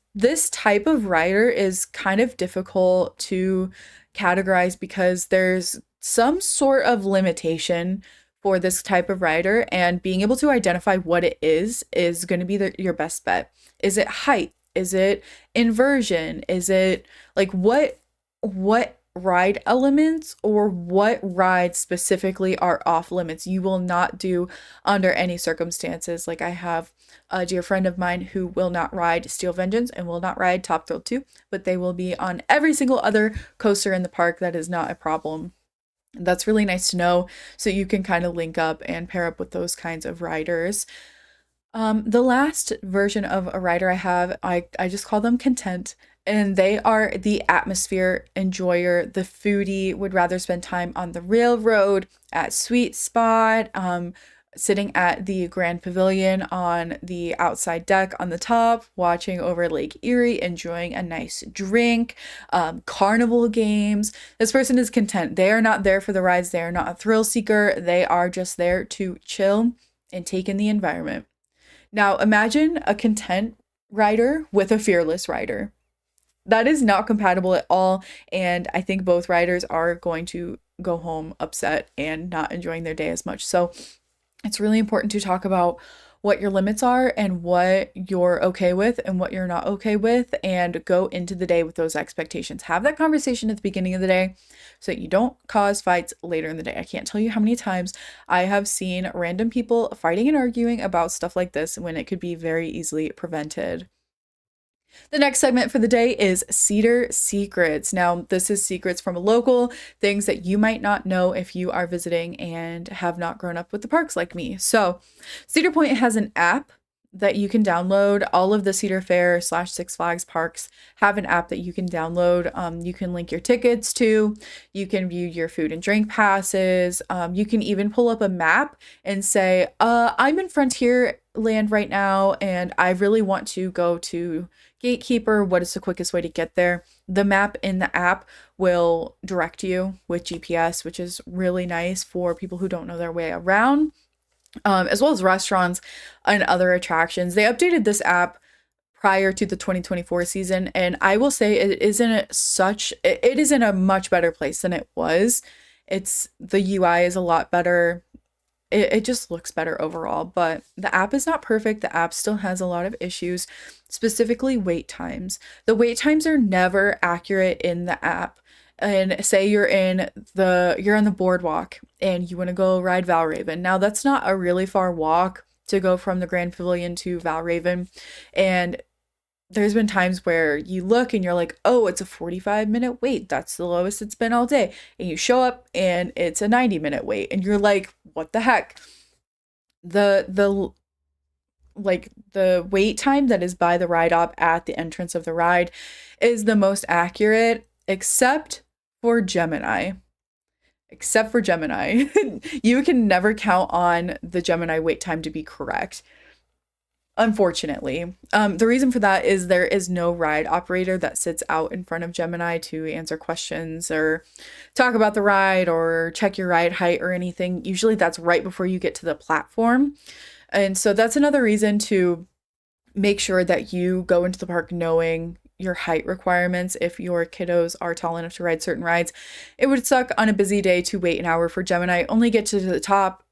type of rider is kind of difficult to categorize because there's some sort of limitation for this type of rider, and being able to identify what it is going to be your best bet. Is it height? Is it inversion? Is it like what ride elements or what rides specifically are off limits you will not do under any circumstances? Like I have a dear friend of mine who will not ride Steel Vengeance and will not ride Top Thrill 2, but they will be on every single other coaster in the park. That is not a problem. That's really nice to know, so you can kind of link up and pair up with those kinds of riders. The last version of a rider I have, I just call them content, and they are the atmosphere enjoyer, the foodie, would rather spend time on the railroad, at Sweet Spot, sitting at the Grand Pavilion on the outside deck on the top, watching over Lake Erie, enjoying a nice drink, carnival games. This person is content. They are not there for the rides. They are not a thrill seeker. They are just there to chill and take in the environment. Now, imagine a content rider with a fearless rider. That is not compatible at all, and I think both riders are going to go home upset and not enjoying their day as much. So it's really important to talk about what your limits are and what you're okay with and what you're not okay with, and go into the day with those expectations. Have that conversation at the beginning of the day so that you don't cause fights later in the day. I can't tell you how many times I have seen random people fighting and arguing about stuff like this when it could be very easily prevented. The next segment for the day is Cedar Secrets. Now, this is secrets from a local, things that you might not know if you are visiting and have not grown up with the parks like me. So, Cedar Point has an app that you can download. All of the Cedar Fair slash Six Flags parks have an app that you can download. You can link your tickets to, you can view your food and drink passes. You can even pull up a map and say, I'm in Frontier Land right now, and I really want to go to Gatekeeper. What is the quickest way to get there? The map in the app will direct you with GPS, which is really nice for people who don't know their way around, as well as restaurants and other attractions. They updated this app prior to the 2024 season, and I will say it is in a much better place than it was. The UI is a lot better. It just looks better overall, but the app is not perfect. The app still has a lot of issues, specifically wait times. The wait times are never accurate in the app. And say you're on the boardwalk and you want to go ride Valraven. Now that's not a really far walk to go from the Grand Pavilion to Valraven. And there's been times where you look and you're like, oh, it's a 45-minute wait. That's the lowest it's been all day. And you show up and it's a 90-minute wait. And you're like, what the heck? The like the wait time that is by the ride op at the entrance of the ride is the most accurate, except for Gemini. Except for Gemini. You can never count on the Gemini wait time to be correct, unfortunately. The reason for that is there is no ride operator that sits out in front of Gemini to answer questions or talk about the ride or check your ride height or anything. Usually that's right before you get to the platform. And so that's another reason to make sure that you go into the park knowing your height requirements if your kiddos are tall enough to ride certain rides. It would suck on a busy day to wait an hour for Gemini, only get to the top,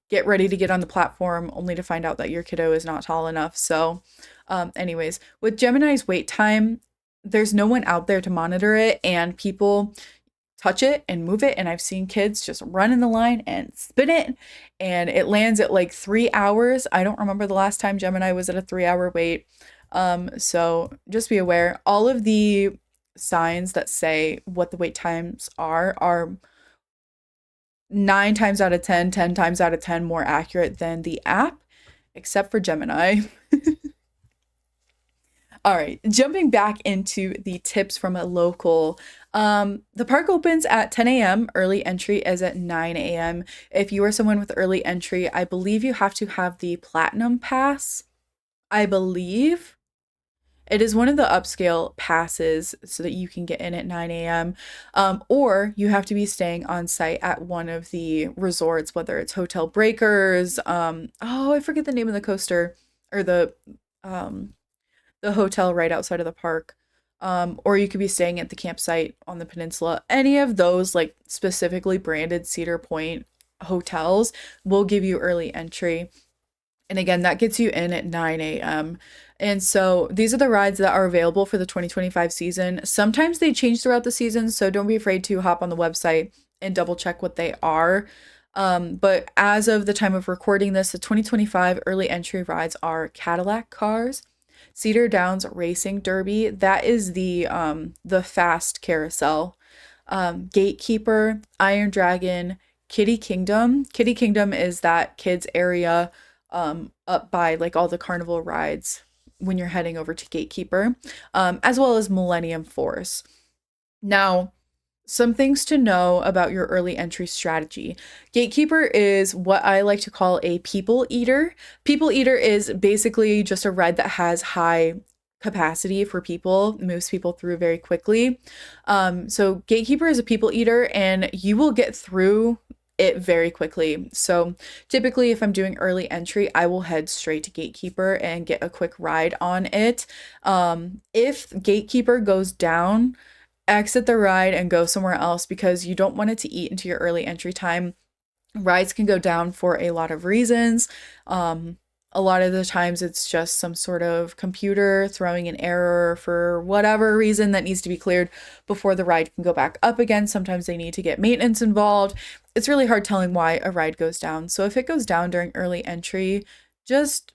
get ready to get on the platform, only to find out that your kiddo is not tall enough. So anyways, with Gemini's wait time, there's no one out there to monitor it, and people touch it and move it, and I've seen kids just run in the line and spin it, and it lands at like 3 hours. I don't remember the last time Gemini was at a 3-hour wait. So just be aware, all of the signs that say what the wait times are 9 times out of 10, 10 times out of 10 more accurate than the app, except for Gemini. All right, jumping back into the tips from a local. The park opens at 10 a.m. Early entry is at 9 a.m. If you are someone with early entry, I believe you have to have the Platinum Pass. I believe it is one of the upscale passes so that you can get in at 9 a.m. Or you have to be staying on site at one of the resorts, whether it's Hotel Breakers. I forget the name of the coaster, or the hotel right outside of the park. Or you could be staying at the campsite on the peninsula. Any of those like specifically branded Cedar Point hotels will give you early entry. And again, that gets you in at 9 a.m. And so these are the rides that are available for the 2025 season. Sometimes they change throughout the season, so don't be afraid to hop on the website and double check what they are. But as of the time of recording this, the 2025 early entry rides are Cadillac Cars, Cedar Downs Racing Derby. That is the fast carousel. Gatekeeper, Iron Dragon, Kitty Kingdom. Kitty Kingdom is that kids area up by like all the carnival rides when you're heading over to Gatekeeper, as well as Millennium Force. Now, some things to know about your early entry strategy. Gatekeeper is what I like to call a people eater. People eater is basically just a ride that has high capacity for people, moves people through very quickly. So Gatekeeper is a people eater, and you will get through it very quickly. So typically if I'm doing early entry, I will head straight to Gatekeeper and get a quick ride on it. If Gatekeeper goes down, exit the ride and go somewhere else, because you don't want it to eat into your early entry time. Rides can go down for a lot of reasons. A lot of the times it's just some sort of computer throwing an error for whatever reason that needs to be cleared before the ride can go back up again. Sometimes they need to get maintenance involved. It's really hard telling why a ride goes down. So if it goes down during early entry, just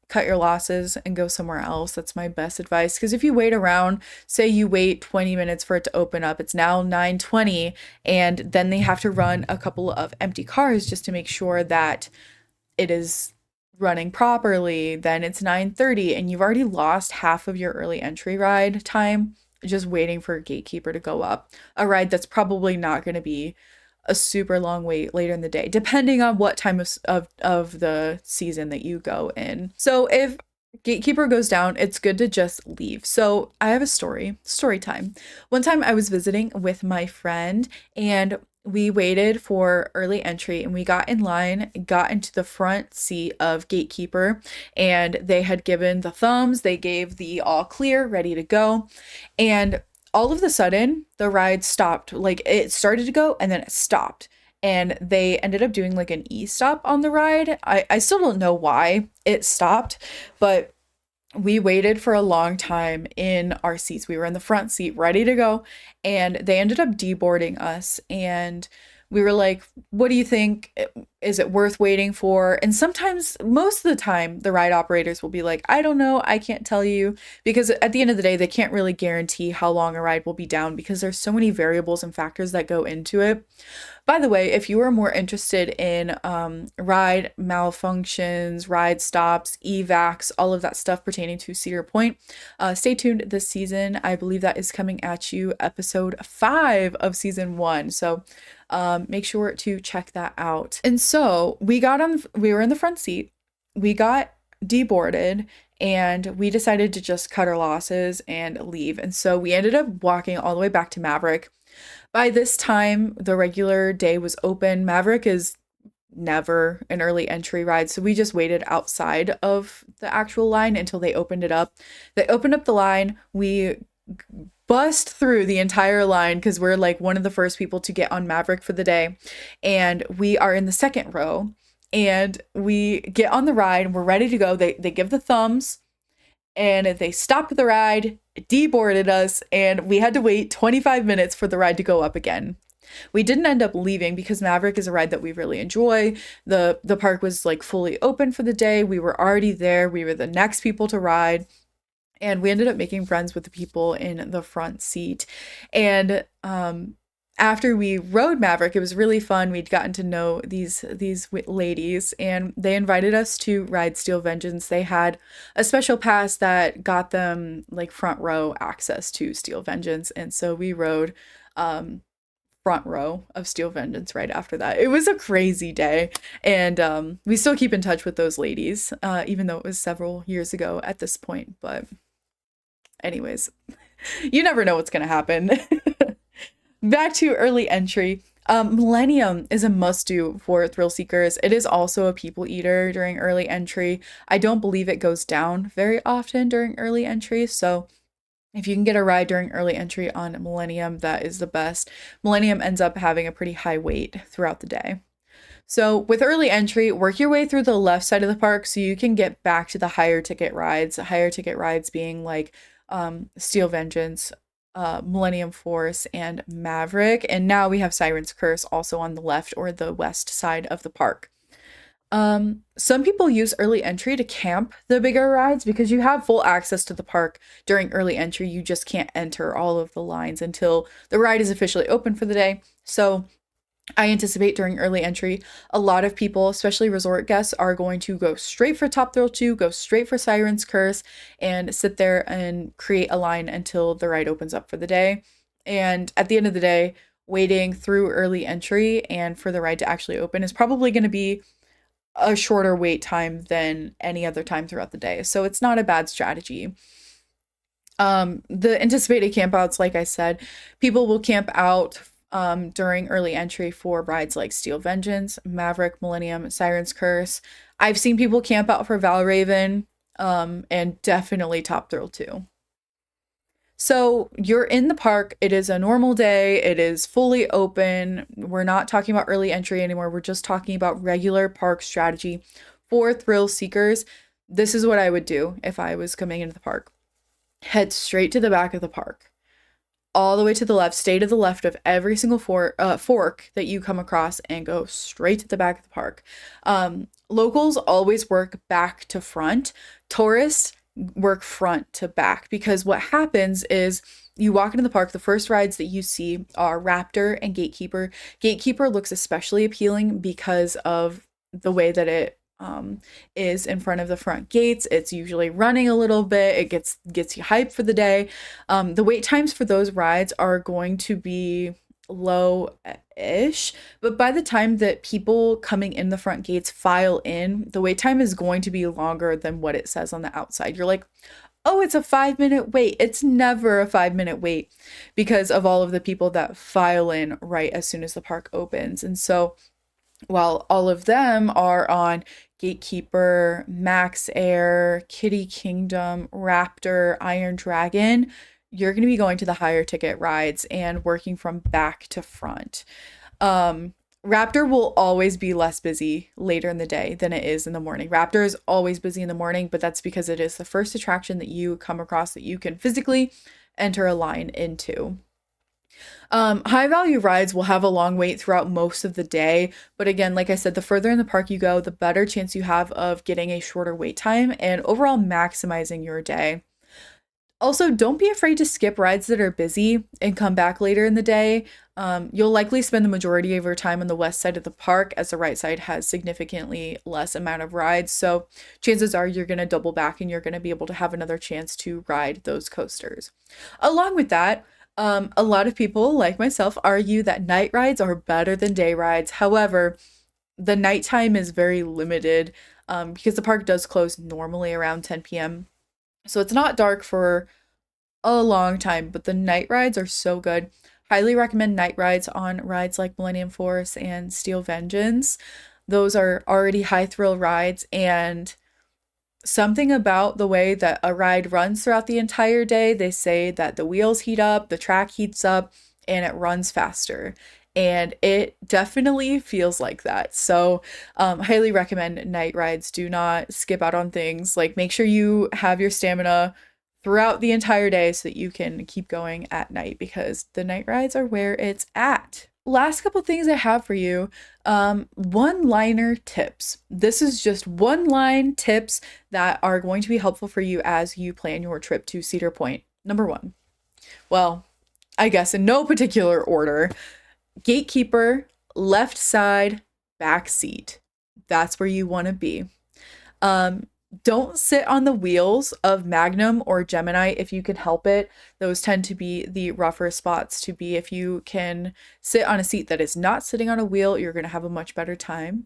cut your losses and go somewhere else. That's my best advice. Because if you wait around, say you wait 20 minutes for it to open up, it's now 9:20, and then they have to run a couple of empty cars just to make sure that it is running properly, then it's 9:30 and you've already lost half of your early entry ride time just waiting for a gatekeeper to go up. A ride that's probably not going to be a super long wait later in the day, depending on what time of the season that you go in. So if gatekeeper goes down, it's good to just leave. So I have a story time. One time I was visiting with my friend and we waited for early entry and we got in line, got into the front seat of gatekeeper, and they had given the thumbs, they gave the all clear, ready to go. And all of a sudden, the ride stopped. Like it started to go and then it stopped. And they ended up doing like an e-stop on the ride. I still don't know why it stopped, but we waited for a long time in our seats. We were in the front seat, ready to go, and they ended up deboarding us. And we were like, what do you think? Is it worth waiting for? And sometimes, most of the time, the ride operators will be like, I don't know, I can't tell you. Because at the end of the day, they can't really guarantee how long a ride will be down because there's so many variables and factors that go into it. By the way, if you are more interested in ride malfunctions, ride stops, evacs, all of that stuff pertaining to Cedar Point, stay tuned this season. I believe that is coming at you episode 5 of season 1. So make sure to check that out. And so we were in the front seat, we got deboarded, and we decided to just cut our losses and leave. And so we ended up walking all the way back to Maverick. By this time, the regular day was open. Maverick is never an early entry ride, so we just waited outside of the actual line until they opened it up. They opened up the line. We bust through the entire line because we're like one of the first people to get on Maverick for the day. And we are in the second row and we get on the ride and we're ready to go. They give the thumbs and they stopped the ride, deboarded us, and we had to wait 25 minutes for the ride to go up again. We didn't end up leaving because Maverick is a ride that we really enjoy. The park was like fully open for the day. We were already there. We were the next people to ride. And we ended up making friends with the people in the front seat. And after we rode Maverick, it was really fun. We'd gotten to know these ladies, and they invited us to ride Steel Vengeance. They had a special pass that got them like front row access to Steel Vengeance, and so we rode front row of Steel Vengeance right after that. It was a crazy day, and we still keep in touch with those ladies, even though it was several years ago at this point. But anyways, you never know what's gonna happen. Back to early entry. Millennium is a must-do for thrill seekers. It is also a people eater during early entry. I don't believe it goes down very often during early entry, so if you can get a ride during early entry on Millennium, that is the best. Millennium ends up having a pretty high wait throughout the day. So with early entry, work your way through the left side of the park so you can get back to the higher ticket rides. Higher ticket rides being like Steel Vengeance, Millennium Force, and Maverick. And now we have Siren's Curse also on the left or the west side of the park. Some people use early entry to camp the bigger rides because you have full access to the park during early entry. You just can't enter all of the lines until the ride is officially open for the day. So I anticipate during early entry, a lot of people, especially resort guests, are going to go straight for Top Thrill 2, go straight for Siren's Curse, and sit there and create a line until the ride opens up for the day. And at the end of the day, waiting through early entry and for the ride to actually open is probably going to be a shorter wait time than any other time throughout the day. So it's not a bad strategy. The anticipated campouts, like I said, people will camp out during early entry for rides like Steel Vengeance, Maverick, Millennium, Siren's Curse. I've seen people camp out for Valraven, and definitely Top Thrill 2. So you're in the park. It is a normal day. It is fully open. We're not talking about early entry anymore. We're just talking about regular park strategy for thrill seekers. This is what I would do if I was coming into the park. Head straight to the back of the park, all the way to the left, stay to the left of every single fork that you come across and go straight to the back of the park. Locals always work back to front. Tourists work front to back because what happens is you walk into the park, the first rides that you see are Raptor and Gatekeeper. Gatekeeper looks especially appealing because of the way that it is in front of the front gates. It's usually running a little bit. It gets you hyped for the day. The wait times for those rides are going to be low-ish, but by the time that people coming in the front gates file in, the wait time is going to be longer than what it says on the outside. You're like, oh, it's a 5-minute wait. It's never a 5-minute wait because of all of the people that file in right as soon as the park opens. And so while all of them are on Gatekeeper, Max Air, Kitty Kingdom, Raptor, Iron Dragon, you're going to be going to the higher ticket rides and working from back to front. Raptor will always be less busy later in the day than it is in the morning. Raptor is always busy in the morning, but that's because it is the first attraction that you come across that you can physically enter a line into. High value rides will have a long wait throughout most of the day, but again, like I said, the further in the park you go, the better chance you have of getting a shorter wait time and overall maximizing your day. Also, don't be afraid to skip rides that are busy and come back later in the day. You'll likely spend the majority of your time on the west side of the park as the right side has significantly less amount of rides. So chances are you're going to double back and you're going to be able to have another chance to ride those coasters. Along with that, a lot of people, like myself, argue that night rides are better than day rides. However, the nighttime is very limited because the park does close normally around 10 p.m. So it's not dark for a long time, but the night rides are so good. Highly recommend night rides on rides like Millennium Force and Steel Vengeance. Those are already high thrill rides, and something about the way that a ride runs throughout the entire day, they say that the wheels heat up, the track heats up, and it runs faster. And it definitely feels like that. So, highly recommend night rides. Do not skip out on things. Like, make sure you have your stamina throughout the entire day so that you can keep going at night because the night rides are where it's at. Last couple things I have for you. One-liner tips. This is just one-line tips that are going to be helpful for you as you plan your trip to Cedar Point. Number one. Well, I guess in no particular order. Gatekeeper, left side, back seat. That's where you want to be. Don't sit on the wheels of Magnum or Gemini if you can help it. Those tend to be the rougher spots to be. If you can sit on a seat that is not sitting on a wheel, you're going to have a much better time.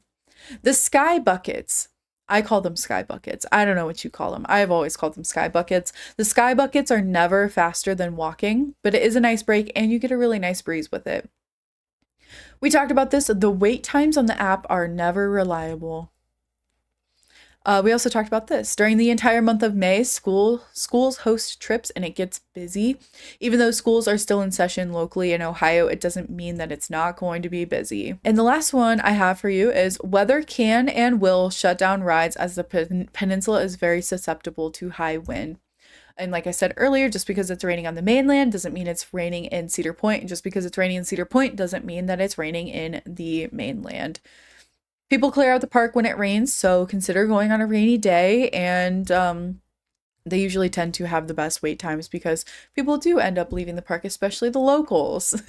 The sky buckets. I call them sky buckets. I don't know what you call them. I've always called them sky buckets. The sky buckets are never faster than walking, but it is a nice break and you get a really nice breeze with it. We talked about this. The wait times on the app are never reliable. We also talked about this. During the entire month of May, schools host trips and it gets busy. Even though schools are still in session locally in Ohio, it doesn't mean that it's not going to be busy. And the last one I have for you is weather can and will shut down rides as the peninsula is very susceptible to high wind. And like I said earlier, just because it's raining on the mainland doesn't mean it's raining in Cedar Point. And just because it's raining in Cedar Point doesn't mean that it's raining in the mainland. People clear out the park when it rains, so consider going on a rainy day. And they usually tend to have the best wait times because people do end up leaving the park, especially the locals.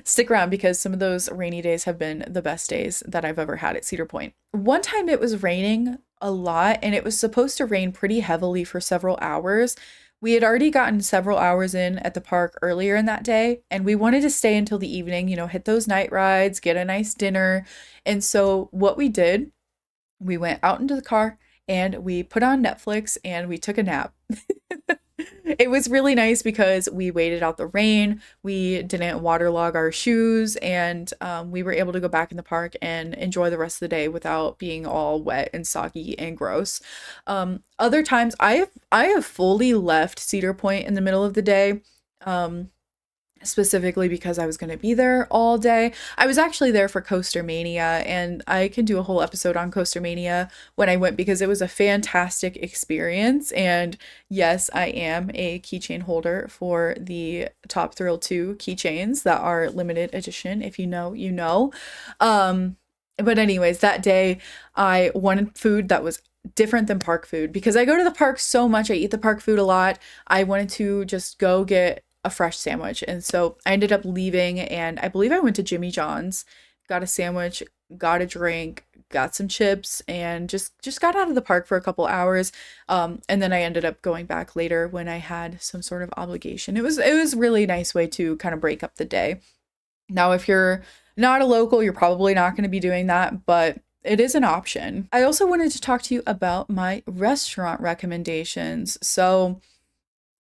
Stick around because some of those rainy days have been the best days that I've ever had at Cedar Point. One time it was raining a lot and it was supposed to rain pretty heavily for several hours. We had already gotten several hours in at the park earlier in that day, and we wanted to stay until the evening, hit those night rides, get a nice dinner. And so what we did, we went out into the car and we put on Netflix and we took a nap. It was really nice because we waited out the rain, we didn't waterlog our shoes, and we were able to go back in the park and enjoy the rest of the day without being all wet and soggy and gross. Other times I have fully left Cedar Point in the middle of the day. Specifically because I was going to be there all day. I was actually there for Coaster Mania, and I can do a whole episode on Coaster Mania when I went because it was a fantastic experience. And yes, I am a keychain holder for the Top Thrill 2 keychains that are limited edition. If you know, you know. But anyways, that day I wanted food that was different than park food because I go to the park so much. I eat the park food a lot. I wanted to just go get a fresh sandwich. And so I ended up leaving and I believe I went to Jimmy John's, got a sandwich, got a drink, got some chips, and just got out of the park for a couple hours. And then I ended up going back later when I had some sort of obligation. It was a really nice way to kind of break up the day. Now, if you're not a local, you're probably not going to be doing that, but it is an option. I also wanted to talk to you about my restaurant recommendations. So,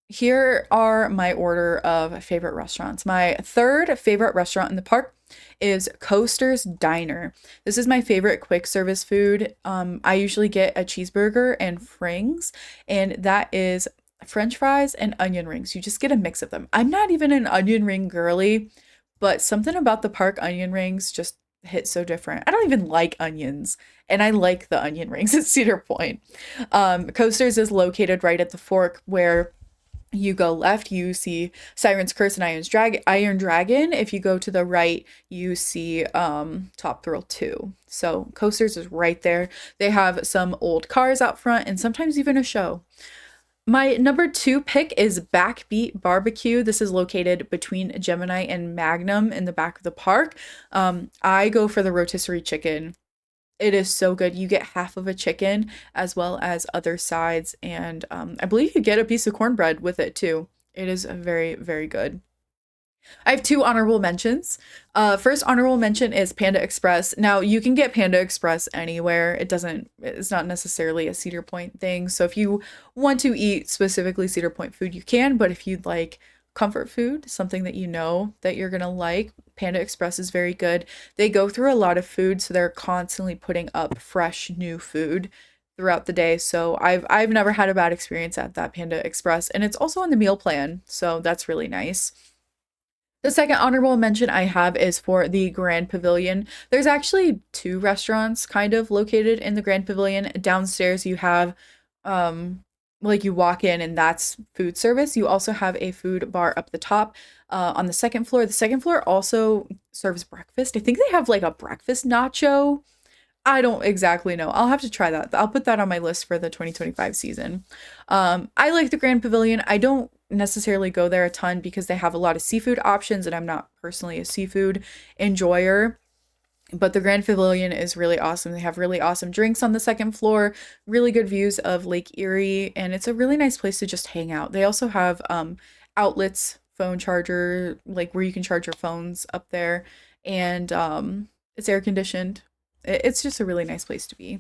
here are my order of favorite restaurants. My third favorite restaurant in the park is Coaster's Diner. This is my favorite quick service food. I usually get a cheeseburger and frings, and that is French fries and onion rings. You just get a mix of them. I'm not even an onion ring girly, but something about the park onion rings just hit so different. I don't even like onions, and I like the onion rings at Cedar Point. Coasters is located right at the fork where you go left, you see Siren's Curse and Iron Dragon. If you go to the right, you see Top Thrill 2. So Coasters is right there. They have some old cars out front and sometimes even a show. My number 2 pick is Backbeat Barbecue. This is located between Gemini and Magnum in the back of the park. I go for the rotisserie chicken. It is so good. You get half of a chicken as well as other sides, and I believe you get a piece of cornbread with it too. It is very, very good. I have 2 honorable mentions. First honorable mention is Panda Express. Now, you can get Panda Express anywhere. It's not necessarily a Cedar Point thing. So if you want to eat specifically Cedar Point food, you can. But if you'd like comfort food, something that you know that you're gonna like, Panda Express is very good. They go through a lot of food, so they're constantly putting up fresh new food throughout the day. So I've never had a bad experience at that Panda Express, and it's also on the meal plan, so that's really nice. The second honorable mention I have is for the Grand Pavilion. There's actually 2 restaurants kind of located in the Grand Pavilion. Downstairs you have like you walk in and that's food service. You also have a food bar up the top on the second floor. The second floor also serves breakfast. I think they have like a breakfast nacho. I don't exactly know. I'll have to try that. I'll put that on my list for the 2025 season. I like the Grand Pavilion. I don't necessarily go there a ton because they have a lot of seafood options, and I'm not personally a seafood enjoyer. But the Grand Pavilion is really awesome. They have really awesome drinks on the second floor, really good views of Lake Erie, and it's a really nice place to just hang out. They also have outlets, phone charger, like where you can charge your phones up there, and it's air conditioned. It's just a really nice place to be.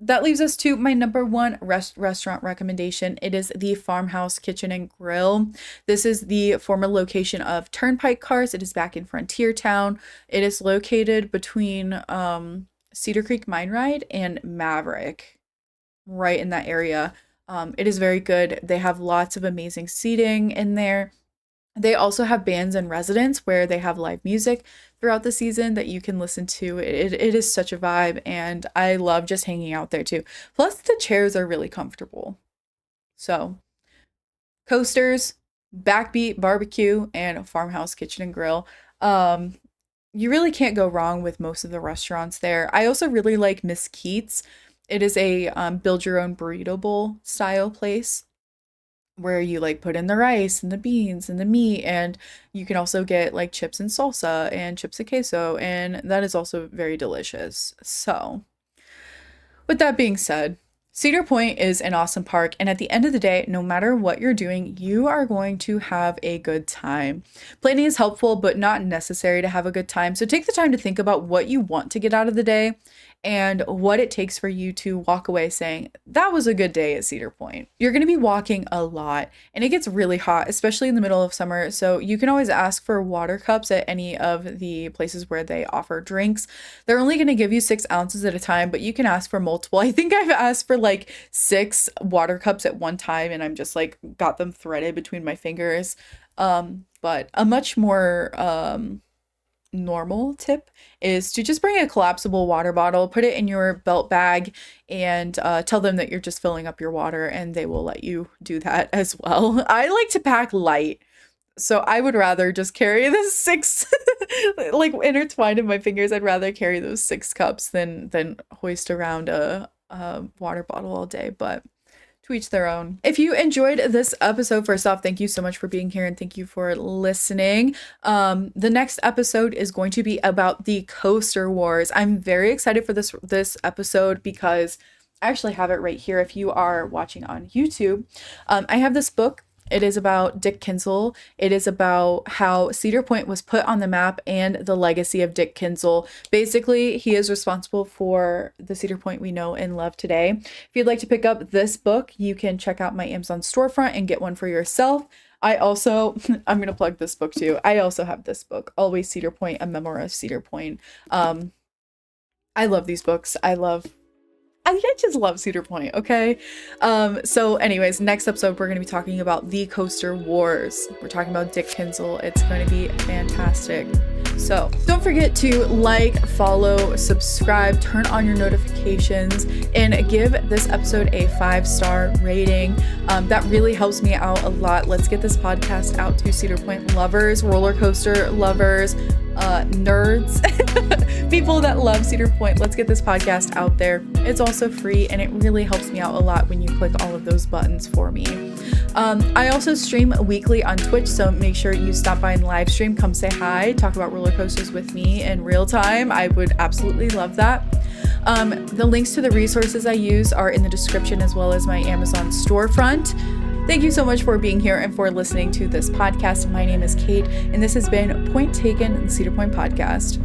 That leaves us to my number 1 restaurant recommendation. It is the Farmhouse Kitchen and Grill. This is the former location of Turnpike Cars. It is back in Frontier Town. It is located between Cedar Creek Mine Ride and Maverick, right in that area. It is very good. They have lots of amazing seating in there. They also have bands and residence where they have live music throughout the season that you can listen to. It is such a vibe, and I love just hanging out there too. Plus, the chairs are really comfortable. So, Coasters, Backbeat Barbecue, and Farmhouse Kitchen and Grill. You really can't go wrong with most of the restaurants there. I also really like Miss Keats. It is a build your own burrito bowl style place where you like put in the rice and the beans and the meat, and you can also get like chips and salsa and chips and queso, and that is also very delicious. So, with that being said, Cedar Point is an awesome park, and at the end of the day, no matter what you're doing, you are going to have a good time. Planning is helpful, but not necessary to have a good time. So take the time to think about what you want to get out of the day and what it takes for you to walk away saying, that was a good day at Cedar Point. You're going to be walking a lot, and it gets really hot, especially in the middle of summer. So you can always ask for water cups at any of the places where they offer drinks. They're only going to give you 6 ounces at a time, but you can ask for multiple. I think I've asked for like 6 water cups at one time, and I'm just like got them threaded between my fingers. But a much more normal tip is to just bring a collapsible water bottle, put it in your belt bag, and tell them that you're just filling up your water, and they will let you do that as well. I like to pack light, so I would rather just carry the 6 like intertwined in my fingers. I'd rather carry those 6 cups than hoist around a water bottle all day. But To each their own. If you enjoyed this episode, first off, thank you so much for being here and thank you for listening. The next episode is going to be about the coaster wars. I'm very excited for this episode because I actually have it right here if you are watching on YouTube. I have this book. It is about Dick Kinzel. It is about how Cedar Point was put on the map and the legacy of Dick Kinzel. Basically, he is responsible for the Cedar Point we know and love today. If you'd like to pick up this book, you can check out my Amazon storefront and get one for yourself. I also, I'm going to plug this book too. I also have this book, Always Cedar Point, A Memoir of Cedar Point. I love these books. I just love Cedar Point, okay? So anyways, next episode, we're going to be talking about the Coaster Wars. We're talking about Dick Kinzel. It's going to be fantastic. So don't forget to like, follow, subscribe, turn on your notifications, and give this episode a 5-star rating. That really helps me out a lot. Let's get this podcast out to Cedar Point lovers, roller coaster lovers, nerds, people that love Cedar Point. Let's get this podcast out there. It's also free and it really helps me out a lot when you click all of those buttons for me. I also stream weekly on Twitch, so make sure you stop by and live stream. Come say hi, talk about roller coasters with me in real time. I would absolutely love that. The links to the resources I use are in the description as well as my Amazon storefront. Thank you so much for being here and for listening to this podcast. My name is Kate, and this has been Point Taken, the Cedar Point Podcast.